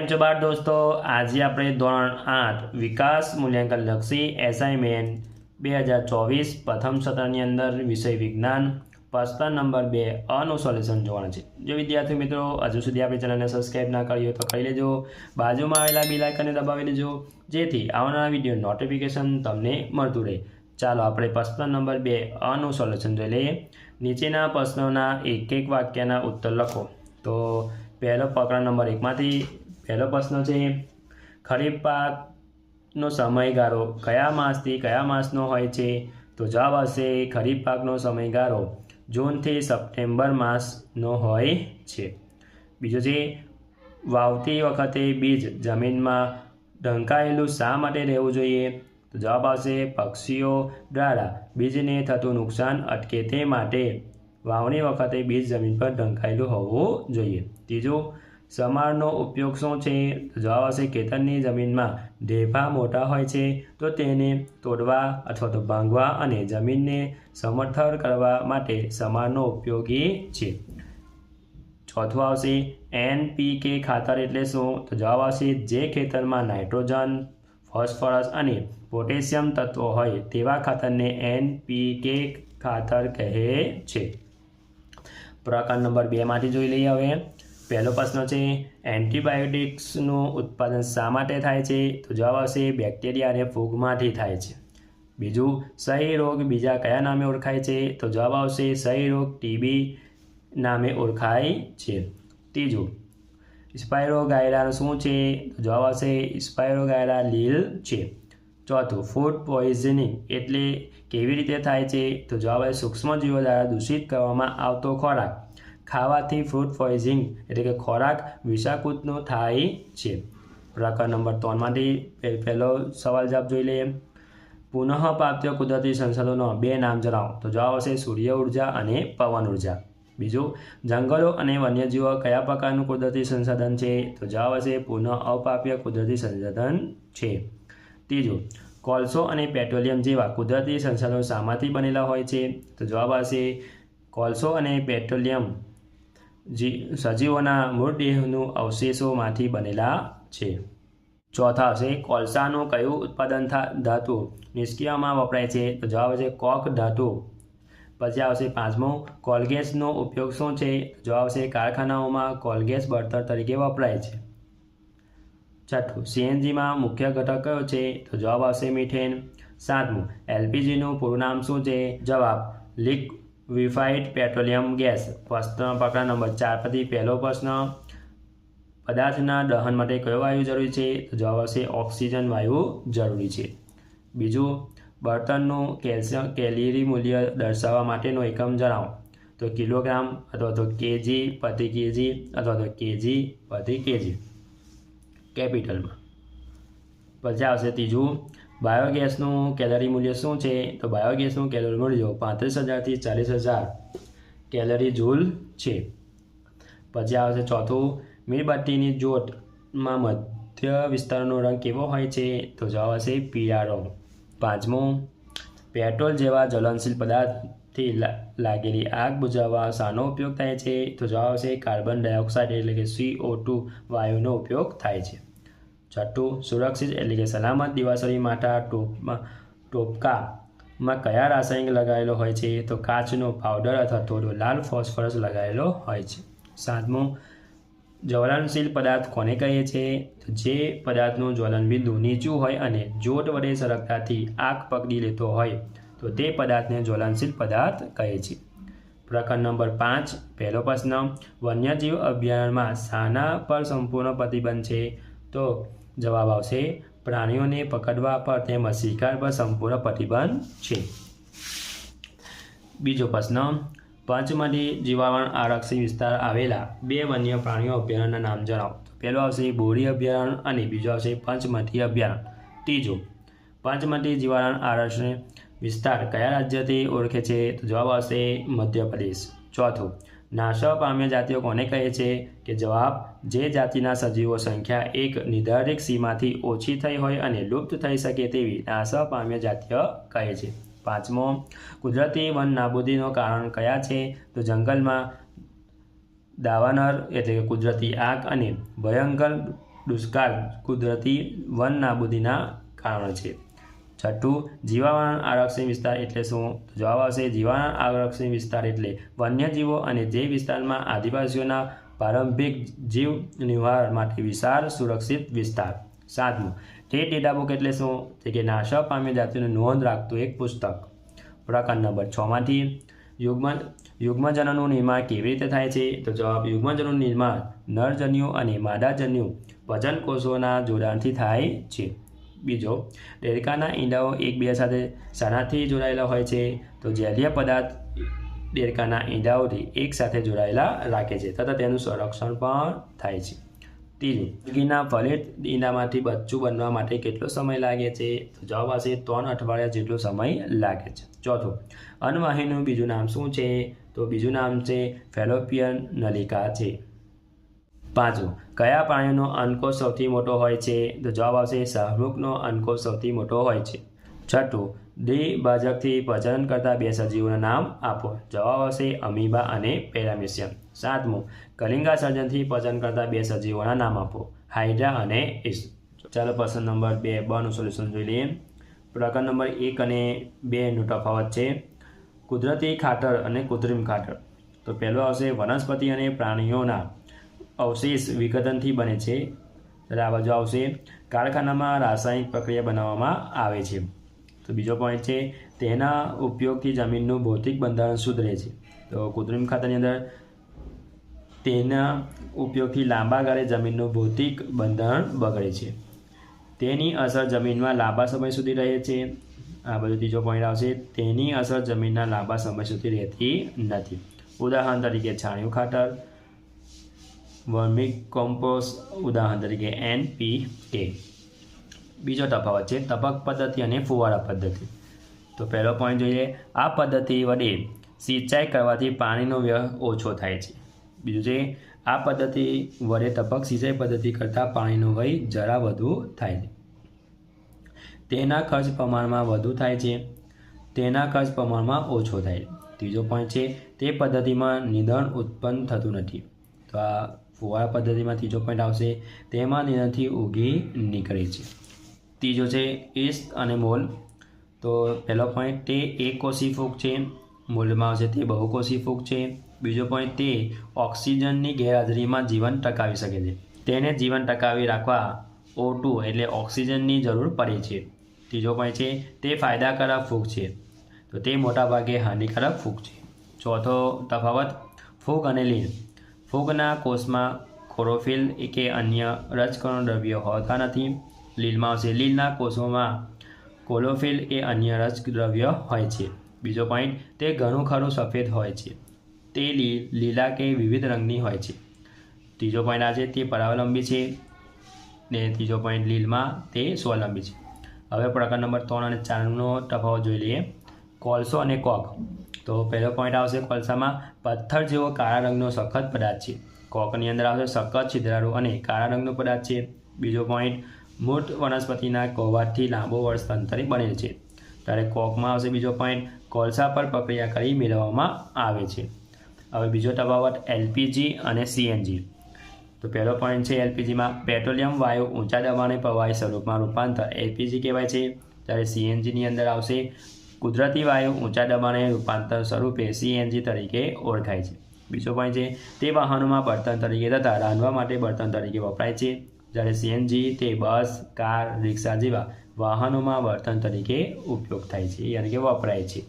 કેમ છો બાળ દોસ્તો? આજે આપણે ધોરણ 8 વિકાસ મૂલ્યાંકન લક્ષી એસાઇનમેન્ટ 2024 પ્રથમ સત્રની અંદર વિષય વિજ્ઞાન પ્રશ્ન નંબર 2 અનું સોલ્યુશન જોવાનું છે। જો વિદ્યાર્થી મિત્રો હજુ સુધી આપણી ચેનલને સબસ્ક્રાઇબ ના કરી હોય તો કરી લેજો, બાજુમાં આવેલા બેલ આઇકનને દબાવી લેજો જેથી આવનારા વિડીયો નોટિફિકેશન તમને મળતું રહે। ચાલો આપણે પ્રશ્ન નંબર 2 અનું સોલ્યુશન જોઈ લઈએ। નીચેના પ્રશ્નોના એક એક વાક્યના ઉત્તર લખો। તો પહેલો પ્રકરણ નંબર 1 માંથી પહેલો પ્રશ્ન છે, ખરીફ પાકનો સમયગાળો કયા માસથી કયા માસનો હોય છે? તો જવાબ આવશે ખરીફ પાકનો સમયગાળો જૂનથી સપ્ટેમ્બર માસનો હોય છે। બીજો છે, વાવતી વખતે બીજ જમીનમાં ઢંકાયેલું શા માટે રહેવું જોઈએ? તો જવાબ આવશે પક્ષીઓ દ્વારા બીજને થતું નુકસાન અટકે તે માટે વાવણી વખતે બીજ જમીન પર ઢંકાયેલું હોવું જોઈએ। ત્રીજું, સમારનો ઉપયોગ શું છે? તો જવાબ આવશે ખેતરની જમીનમાં ઢેફા મોટા હોય છે તો તેને તોડવા અથવા તો ભાંગવા અને જમીનને સમથળ કરવા માટે સમારનો ઉપયોગી છે। ચોથું આવશે NPK ખાતર એટલે શું? તો જવાબ આવશે જે ખેતરમાં નાઇટ્રોજન, ફોસ્ફરસ અને પોટેશિયમ તત્વો હોય તેવા ખાતરને NPK ખાતર કહે છે। પ્રકરણ નંબર 2 માંથી જોઈ લઈએ। હવે પહેલો પ્રશ્ન છે, એન્ટીબાયોટિક્સનું ઉત્પાદન શા માટે થાય છે? તો જવાબ આવશે બેક્ટેરિયા અને ફૂગમાંથી થાય છે। બીજું, સહી રોગ બીજા કયા નામે ઓળખાય છે? તો જવાબ આવશે સહી રોગ TB નામે ઓળખાય છે। ત્રીજું, સ્પાયરોગાયરા શું છે? તો જવાબ આવશે સ્પાયરોગાયરા લીલ છે। ચોથું, ફૂડ પોઈઝનિંગ એટલે કેવી રીતે થાય છે? તો જવાબ આવશે સૂક્ષ્મજીવો દ્વારા દૂષિત કરવામાં આવતો ખોરાક ખાવાથી ફૂડ પોઈઝનિંગ એટલે કે ખોરાક વિષાકૃતનો થાય છે। પ્રકરણ નંબર 3 માંથી પહેલો સવાલ જવાબ જોઈ લઈએ। પુનઃપ્રાપ્ય કુદરતી સંસાધનો 2 નામ જણાવો। તો જવાબ આવશે સૂર્ય ઉર્જા અને પવન ઉર્જા। બીજું, જંગલો અને વન્યજીવો કયા પ્રકારનું કુદરતી સંસાધન છે? તો જવાબ આવશે પુનઃપ્રાપ્ય કુદરતી સંસાધન છે। ત્રીજું, કોલસો અને પેટ્રોલિયમ જેવા કુદરતી સંસાધનો શામાંથી બનેલા હોય છે? તો જવાબ આવશે કોલસો અને પેટ્રોલિયમ સજીવોના મૃતદેહનું અવશેષોમાંથી બનેલા છે। ચોથા આવશે કોલસાનું કયું ઉત્પાદન ધાતુ નિષ્ક્રિયમાં વપરાય છે? તો જવાબ આવશે કોક ધાતુ। પછી આવશે પાંચમું, કોલગેસનો ઉપયોગ શું છે? તો જવાબ આવશે કારખાનાઓમાં કોલગેસ બળતણ તરીકે વપરાય છે। છઠ્ઠું, CNGમાં મુખ્ય ઘટક કયો છે? તો જવાબ આવશે મિથેન। સાતમું, LPGનું પૂરું નામ શું છે? જવાબ લિક્વિફાઇડ પેટ્રોલિયમ ગેસ। પ્રકરણ નંબર 4 પરથી પહેલો પ્રશ્ન, પદાર્થના દહન માટે કયો વાયુ જરૂરી છે? તો જવાબ આવશે ઓક્સિજન વાયુ જરૂરી છે। બીજું, બળતણનું કેલરી મૂલ્ય દર્શાવવા માટેનો એકમ જણાવો। તો કિલોગ્રામ અથવા તો કેજી પ્રતિ કેજી અથવા તો કેજી પ્રતિ કેજી કેપિટલમાં। પછી આવશે ત્રીજું, બાયોગેસનું કેલરી મૂલ્ય શું છે? તો બાયોગેસનું કેલરી મૂલ્ય 35,000 થી 40,000 કેલરી જૂલ છે। પછી આવશે ચોથું, મીણબત્તીની જ્યોતમાં મધ્ય વિસ્તારનો રંગ કેવો હોય છે? તો જવાબ આવશે પીળો રંગ। પાંચમું, પેટ્રોલ જેવા જ્વલનશીલ પદાર્થથી લાગેલી આગ બુઝાવવા શાનો ઉપયોગ થાય છે? તો જવાબ આવશે કાર્બન ડાયોક્સાઇડ એટલે કે CO2 વાયુનો ઉપયોગ થાય છે। છઠ્ઠું, સુરક્ષિત એટલે કે સલામત દિવાસળી માઠા ટોપકામાં કયા રાસાયણિક લગાવેલો હોય છે? તો કાચનો પાવડર અથવા તો લાલ ફોસ્ફરસ લગાવેલો હોય છે। સાતમું, જ્વલનશીલ પદાર્થ કોને કહે છે? તો જે પદાર્થનું જ્વલન બિંદુ નીચું હોય અને જ્યોત વડે સરળતાથી આગ પકડી લેતો હોય તો તે પદાર્થને જ્વલનશીલ પદાર્થ કહે છે। પ્રકરણ નંબર 5 પહેલો પ્રશ્ન, વન્યજીવ અભયારણ્યમાં શાના પર સંપૂર્ણ પ્રતિબંધ છે? તો જવાબ આવશે પ્રાણીઓને પકડવા પર તેમજ શિકાર પર સંપૂર્ણ પ્રતિબંધ છે। બીજો પ્રશ્ન, પંચમઢી જીવાવરણ આરક્ષિત વિસ્તાર આવેલા 2 વન્ય પ્રાણીઓ અભયારણ્યના નામ જણાવો। પહેલો આવશે બોરી અભયારણ્ય અને બીજો આવશે પંચમઢી અભયારણ્ય। ત્રીજો, પંચમઢી જીવાવરણ આરક્ષિત વિસ્તાર કયા રાજ્યથી ઓળખે છે? તો જવાબ આવશે મધ્યપ્રદેશ। ચોથું, નાશ પામ્યા જાતિઓ કોને કહે છે? કે જવાબ જે જાતિના સજીવો સંખ્યા એક નિર્ધારિત સીમાથી ઓછી થઈ હોય અને લુપ્ત થઈ શકે તેવી નાશ પામ્યા જાતિઓ કહે છે। પાંચમો, કુદરતી વન નાબૂદીનું કારણ કયા છે? તો જંગલમાં દાવાનળ એટલે કે કુદરતી આગ અને ભયંકર દુષ્કાળ કુદરતી વન નાબૂદીના કારણો છે. છઠ્ઠું, જીવાવરણ આરક્ષિત વિસ્તાર એટલે શું? જવાબ આવશે જીવાવરણ આરક્ષિત વિસ્તાર એટલે વન્યજીવો અને જે વિસ્તારમાં આદિવાસીઓના પ્રારંભિક જીવ નિર્વાહ માટે વિશાળ સુરક્ષિત વિસ્તાર. સાતમું, સ્ટેટ ડેટા બુક એટલે શું? તે કે નાશ પામી જાતિની નોંધ રાખતું એક પુસ્તક. પ્રકરણ નંબર 6 માંથી યુગ્મજનોનું નિર્માણ કેવી રીતે થાય છે? તો જવાબ યુગ્મજનોનું નિર્માણ નરજન્યુ અને માદાજન્યુ વજનકોષોના જોડાણથી થાય છે. બીજો, દેડકાના ઈંડાઓ એકબીજા સાથે શાનાથી જોડાયેલા હોય છે? તો જેલીય પદાર્થ દેડકાના ઈંડાઓથી એક સાથે જોડાયેલા રાખે છે તથા તેનું સંરક્ષણ પણ થાય છે. ત્રીજું, મુરગીના ફલિત ઈંડામાંથી બચ્ચું બનવા માટે કેટલો સમય લાગે છે? તો જવાબ આવશે 3 અઠવાડિયા જેટલો સમય લાગે છે. ચોથું, અન્નવાહિનીનું બીજું નામ શું છે? તો બીજું નામ છે ફેલોપિયન નલિકા છે. પાંચમું, કયા પ્રાણીનો અંડકોષ સૌથી મોટો હોય છે? તો જવાબ આવશે શાહમૃગનો અંડકોષ સૌથી મોટો હોય છે. છઠ્ઠું, દ્વિભાજકથી પ્રજનન કરતા 2 સજીવોના નામ આપો. જવાબ આવશે અમીબા અને પેરામીશિયમ. સાતમું, કલિંગા સર્જનથી પ્રજનન કરતા 2 સજીવોના નામ આપો. હાઇડ્રા અને ઈસ્ટ. ચાલો પ્રશ્ન નંબર 2 બનું સોલ્યુશન જોઈ લઈએ. પ્રકરણ નંબર 1 અને 2નો તફાવત છે કુદરતી ખાતર અને કૃત્રિમ ખાતર. તો પહેલો આવશે વનસ્પતિ અને પ્રાણીઓના અવશેષ વિઘટનથી બને છે. ત્યારે આ બાજુ આવશે કારખાનામાં રાસાયણિક પ્રક્રિયા બનાવવામાં આવે છે. તો બીજો પોઈન્ટ છે તેના ઉપયોગથી જમીનનું ભૌતિક બંધારણ સુધરે છે. તો કૃત્રિમ ખાતરની અંદર તેના ઉપયોગથી લાંબા ગાળે જમીનનું ભૌતિક બંધારણ બગડે છે. તેની અસર જમીનમાં લાંબા સમય સુધી રહે છે. આ બધું ત્રીજો પોઈન્ટ આવશે તેની અસર જમીનના લાંબા સમય સુધી રહેતી નથી. ઉદાહરણ તરીકે છાણિયું ખાતર, વર્મી કોમ્પોસ્ટ, ઉદાહરણ તરીકે NPK. બીજો તફાવત છે ટપક પદ્ધતિ અને ફુવારા પદ્ધતિ. તો પહેલો પોઈન્ટ જોઈએ, આ પદ્ધતિ વડે સિંચાઈ કરવાથી પાણીનો વ્યય ઓછો થાય છે. બીજું છે આ પદ્ધતિ વડે ટપક સિંચાઈ પદ્ધતિ કરતાં પાણીનો વ્યય જરા વધુ થાય છે. તેના ખર્ચ પ્રમાણમાં વધુ થાય છે, તેના ખર્ચ પ્રમાણમાં ઓછો થાય છે. ત્રીજો પોઈન્ટ છે તે પદ્ધતિમાં નિંદણ ઉત્પન્ન થતું નથી. તો આ ફુવારા પદ્ધતિમાં ત્રીજો પોઈન્ટ આવશે તેમાં નિંદણથી ઉગી નીકળે છે. ત્રીજો છે ઈસ્ટ અને મોલ. તો પહેલો પોઈન્ટ તે એકકોષી ફૂગ છે, મોલમાં આવશે તે બહુકોષી ફૂગ છે. બીજો પોઈન્ટ તે ઓક્સિજનની ગેરહાજરીમાં જીવન ટકાવી શકે છે, તેને જીવન ટકાવી રાખવા O2 એટલે ઓક્સિજનની જરૂર પડે છે. ત્રીજો પોઈન્ટ છે તે ફાયદાકારક ફૂગ છે, તો તે મોટાભાગે હાનિકારક ફૂગ છે. ચોથો તફાવત ફૂગ અને લીલ. ફૂગના કોષમાં ક્લોરોફિલ કે અન્ય રજકણો દ્રવ્યો હોતા નથી. લીલમાં આવશે લીલના કોષોમાં ક્લોરોફિલ એ અન્ય રજદ્રવ્ય હોય છે. બીજો પોઈન્ટ તે ઘણું ખરું સફેદ હોય છે, તે લીલા કે વિવિધ રંગની હોય છે. ત્રીજો પોઈન્ટ આ છે તે પરાવલંબી છે ને ત્રીજો પોઈન્ટ લીલમાં તે સ્વલંબી છે. હવે પ્રકરણ નંબર 3 અને 4નો તફાવત જોઈ લઈએ. કોલસો અને કોક. તો પહેલો પોઈન્ટ આવશે કોલસામાં પથ્થર જેવો કાળા રંગનો સખત પદાર્થ છે. કોકની અંદર આવશે સખત છિદ્રાળુ અને કાળા રંગનો પદાર્થ છે. બીજો પોઈન્ટ મૂર્ત વનસ્પતિના કવાટથી લાંબો વર્ષ અંતરે બનેલ છે. ત્યારે કોકમાં આવશે બીજો પોઈન્ટ કોલસા પર પ્રક્રિયા કરી મેળવવામાં આવે છે. હવે બીજો તફાવત LPG અને CNG. તો પહેલો પોઈન્ટ છે LPGમાં પેટ્રોલિયમ વાયુ ઊંચા દબાણે પ્રવાહી સ્વરૂપમાં રૂપાંતર LPG કહેવાય છે. ત્યારે CNGની અંદર આવશે કુદરતી વાયુ ઊંચા દબાણે રૂપાંતર સ્વરૂપે CNG તરીકે ઓળખાય છે. બીજો પોઈન્ટ છે તે વાહનોમાં બળતણ તરીકે તથા રાંધવા માટે બળતણ તરીકે વપરાય છે. જ્યારે CNG તે બસ, કાર, રિક્ષા જેવા વાહનોમાં બળતણ તરીકે ઉપયોગ થાય છે યાની કે વપરાય છે.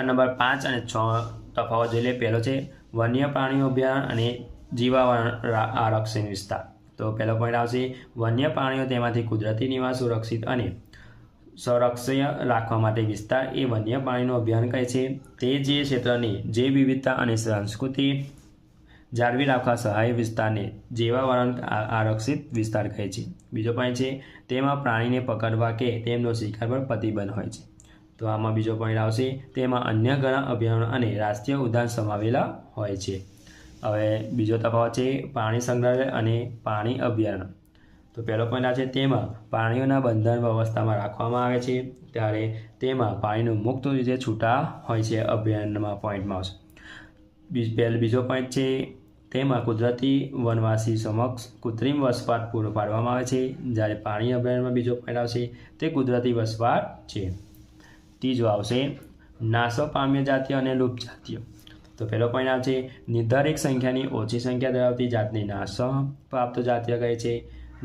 નંબર 5 અને 6 તફાવત જોઈ લે. પહેલો છે વન્ય પ્રાણીઓ અભયારણ્ય અને જીવાવરણ આરક્ષણ વિસ્તાર. તો પહેલો પોઈન્ટ આવશે વન્ય પ્રાણીઓ તેમાંથી કુદરતી નિવાસ સુરક્ષિત અને સંરક્ષણ રાખવા માટે વિસ્તાર એ વન્ય પ્રાણીનું અભયારણ્ય કહે છે. તે જે ક્ષેત્રની જૈવ વિવિધતા અને સંસ્કૃતિ જાળવી રાખવા સહાય વિસ્તારને જીવાવરણ આરક્ષિત વિસ્તાર કહે છે. બીજો પોઈન્ટ છે તેમાં પ્રાણીને પકડવા કે તેમનો શિકાર પર પ્રતિબંધ હોય છે. તો આમાં બીજો પોઈન્ટ આવશે તેમાં અન્ય ઘણા અભયારણ્યો અને રાષ્ટ્રીય ઉદ્યાન સમાવેલા હોય છે. હવે બીજો તફાવત છે પ્રાણી સંગ્રહાલય અને પ્રાણી અભયારણ્ય. તો પહેલો પોઈન્ટ આ છે તેમાં પ્રાણીઓના બંધન વ્યવસ્થામાં રાખવામાં આવે છે, ત્યારે તેમાં પ્રાણીનું મુક્ત રીતે છૂટા હોય છે અભયારણ્યમાં પોઈન્ટમાં આવશે. બીજો પોઈન્ટ છે તેમાં કુદરતી વનવાસી સમક્ષ કૃત્રિમ વસવાટ પૂરો પાડવામાં આવે છે, જ્યારે પાણી અભયારણ્યમાં બીજો પોઈન્ટ આવશે તે કુદરતી વસવાટ છે. ત્રીજો આવશે નાશ પામ્ય જાતિઓ અને લુપ્ત જાતિઓ. તો પહેલો પોઈન્ટ આવશે નિર્ધારિત સંખ્યાની ઓછી સંખ્યા ધરાવતી જાતને નાશ પ્રાપ્ત જાતિઓ કહે છે,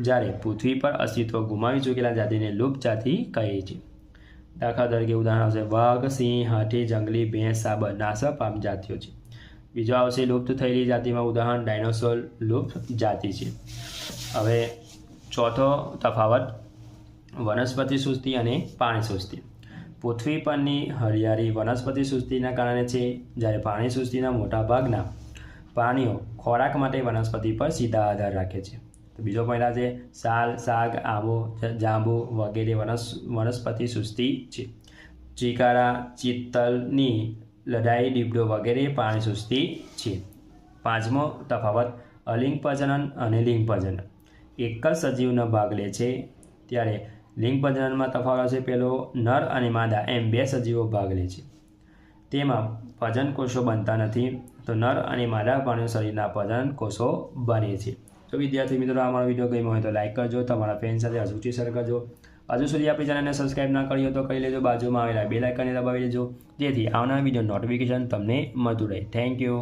જ્યારે પૃથ્વી પર અસ્તિત્વ ગુમાવી ચૂકેલા જાતિને લુપ્ત જાતિ કહે છે. દાખલા તરીકે ઉદાહરણ આવશે વાઘ, સિંહ, હાથી, જંગલી ભેંસ, સાબર નાશ પામ જાતિઓ છે. બીજો આવશે લુપ્ત થયેલી જાતિમાં ઉદાહરણ ડાયનોસોર લુપ્ત જાતિ છે. હવે ચોથો તફાવત વનસ્પતિ સૃષ્ટિ અને પાણી સૃષ્ટિ. પૃથ્વી પરની હરિયાળી વનસ્પતિ સૃષ્ટિના કારણે છે, જ્યારે પાણી સૃષ્ટિના મોટાભાગના પ્રાણીઓ ખોરાક માટે વનસ્પતિ પર સીધા આધાર રાખે છે. તો બીજો પોઈન્ટ છે સાલ, શાક, આંબો, જાંબુ વગેરે વનસ્પતિ સૃષ્ટિ છે. ચિકારા, ચિત્તલની લડાઈ, દીપડો વગેરે પાણી સૃષ્ટિ છે. પાંચમો તફાવત અલિંગ પ્રજનન અને લિંગ પ્રજનન. એક જ સજીવનો ભાગ લે છે, ત્યારે લિંગ પ્રજનનમાં તફાવત છે પહેલો નર અને માદા એમ બે સજીવો ભાગ લે છે. તેમાં પ્રજનન કોષો બનતા નથી, તો નર અને માદા પ્રાણીઓ શરીરના પ્રજનન કોષો બને છે. તો વિદ્યાર્થી મિત્રો, આ મારો વિડીયો ગમ્યો હોય તો લાઈક કરજો, તમારા ફ્રેન્ડ સાથે અચૂકથી શેર કરજો. હજુ સુધી આપણી ચેનલને સબસ્ક્રાઈબ ના કરી હોય તો કરી લેજો, બાજુમાં આવેલા બેલ આઇકનને દબાવી લેજો, જેથી આવનારા વિડીયો નોટિફિકેશન તમને મળતું રહે. Thank you.